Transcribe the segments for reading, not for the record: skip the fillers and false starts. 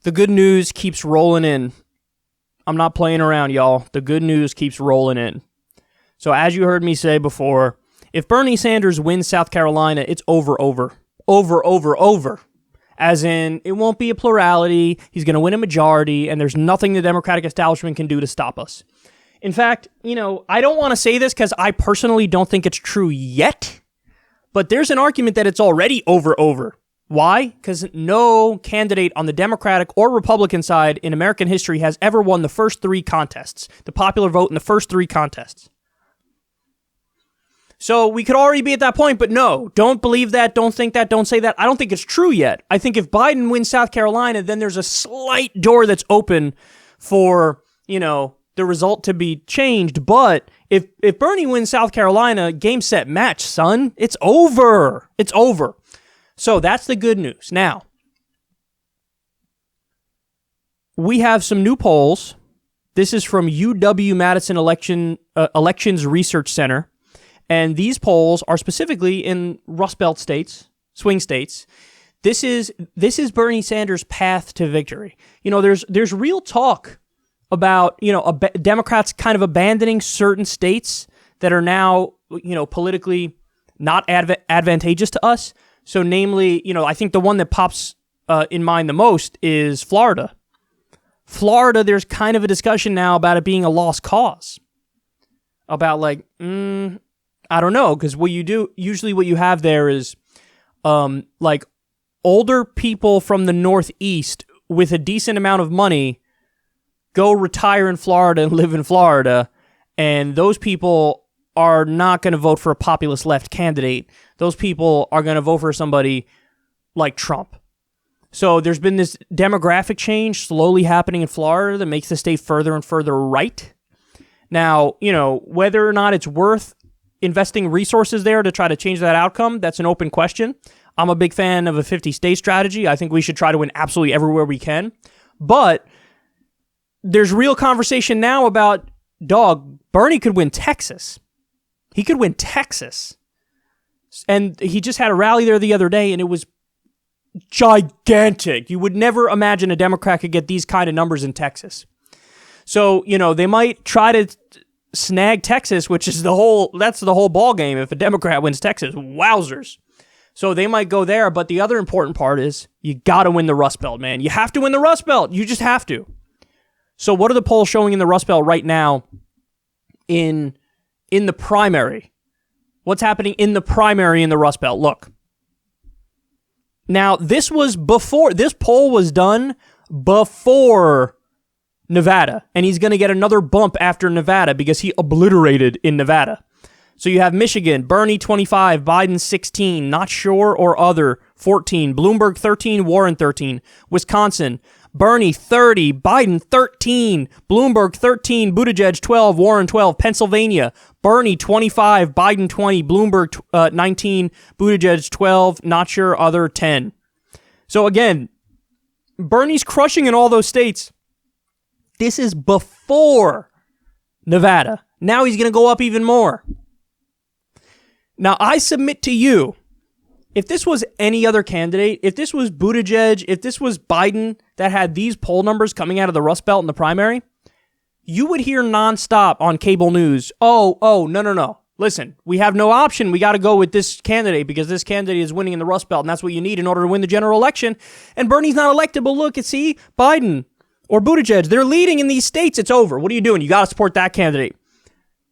The good news keeps rolling in. I'm not playing around, y'all. The good news keeps rolling in. So as you heard me say before, if Bernie Sanders wins South Carolina, it's over. As in, it won't be a plurality, he's going to win a majority, and there's nothing the Democratic establishment can do to stop us. In fact, I don't want to say this because I personally don't think it's true yet, but there's an argument that it's already over. Why? Because no candidate on the Democratic or Republican side in American history has ever won the first three contests, the popular vote in the first three contests. So we could already be at that point, but no, don't believe that, don't think that, don't say that. I don't think it's true yet. I think if Biden wins South Carolina, then there's a slight door that's open for, the result to be changed. But if Bernie wins South Carolina, game, set, match, son, it's over. It's over. So that's the good news. Now, we have some new polls. This is from UW-Madison Elections Research Center. And these polls are specifically in Rust Belt states, swing states. This is Bernie Sanders' path to victory. There's real talk about, Democrats kind of abandoning certain states that are now, politically not advantageous to us. So namely, I think the one that pops in mind the most is Florida. Florida, there's kind of a discussion now about it being a lost cause. About I don't know, because usually what you have there is older people from the Northeast with a decent amount of money go retire in Florida and live in Florida, and those people are not going to vote for a populist left candidate. Those people are going to vote for somebody like Trump. So there's been this demographic change slowly happening in Florida that makes the state further and further right. Now, whether or not it's worth investing resources there to try to change that outcome, that's an open question. I'm a big fan of a 50-state strategy. I think we should try to win absolutely everywhere we can. But there's real conversation now about, Bernie could win Texas. He could win Texas. And he just had a rally there the other day, and it was gigantic. You would never imagine a Democrat could get these kind of numbers in Texas. So, they might try to snag Texas, which is the whole ball game. If a Democrat wins Texas, wowzers. So they might go there, but the other important part is you got to win the Rust Belt, man. You have to win the Rust Belt. You just have to. So what are the polls showing in the Rust Belt right now in the primary? What's happening in the primary in the Rust Belt? Look. Now, this poll was done before Nevada, and he's going to get another bump after Nevada because he obliterated in Nevada. So you have Michigan, Bernie 25, Biden 16, not sure or other 14, Bloomberg 13, Warren 13, Wisconsin, Bernie 30, Biden 13, Bloomberg 13, Buttigieg 12, Warren 12, Pennsylvania, Bernie 25, Biden 20, Bloomberg 19, Buttigieg 12, not sure other 10. So again, Bernie's crushing in all those states. This is before Nevada. Now he's going to go up even more. Now, I submit to you, if this was any other candidate, if this was Buttigieg, if this was Biden that had these poll numbers coming out of the Rust Belt in the primary, you would hear nonstop on cable news, no. Listen, we have no option. We got to go with this candidate because this candidate is winning in the Rust Belt, and that's what you need in order to win the general election. And Bernie's not electable. Look, see, Biden or Buttigieg, they're leading in these states. It's over. What are you doing? You got to support that candidate.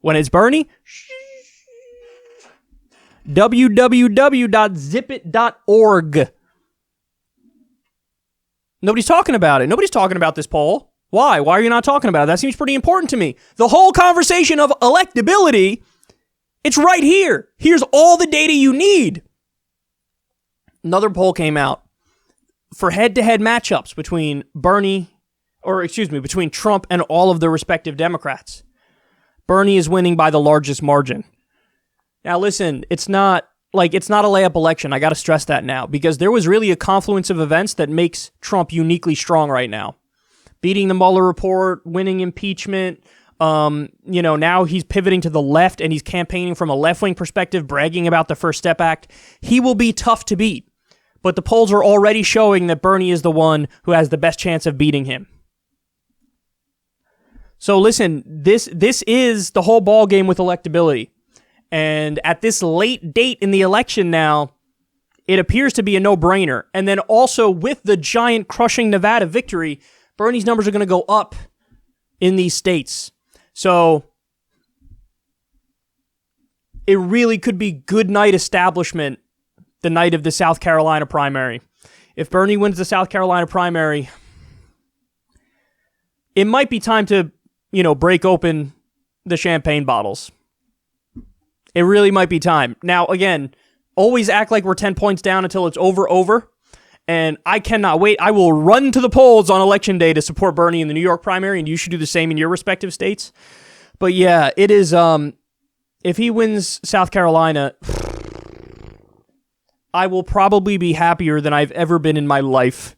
When it's Bernie, www.zipit.org. Nobody's talking about it. Nobody's talking about this poll. Why? Why are you not talking about it? That seems pretty important to me. The whole conversation of electability, it's right here. Here's all the data you need. Another poll came out for head-to-head matchups between between Trump and all of the respective Democrats. Bernie is winning by the largest margin. Now, listen, it's not a layup election. I got to stress that now because there was really a confluence of events that makes Trump uniquely strong right now. Beating the Mueller report, winning impeachment. Now he's pivoting to the left and he's campaigning from a left-wing perspective, bragging about the First Step Act. He will be tough to beat. but the polls are already showing that Bernie is the one who has the best chance of beating him. So listen, this is the whole ball game with electability. And at this late date in the election now, it appears to be a no-brainer. And then also with the giant crushing Nevada victory, Bernie's numbers are going to go up in these states. So it really could be good night establishment the night of the South Carolina primary. If Bernie wins the South Carolina primary, it might be time to, break open the champagne bottles. It really might be time. Now, again, always act like we're 10 points down until it's over. And I cannot wait. I will run to the polls on Election Day to support Bernie in the New York primary, and you should do the same in your respective states. But yeah, it is, if he wins South Carolina, I will probably be happier than I've ever been in my life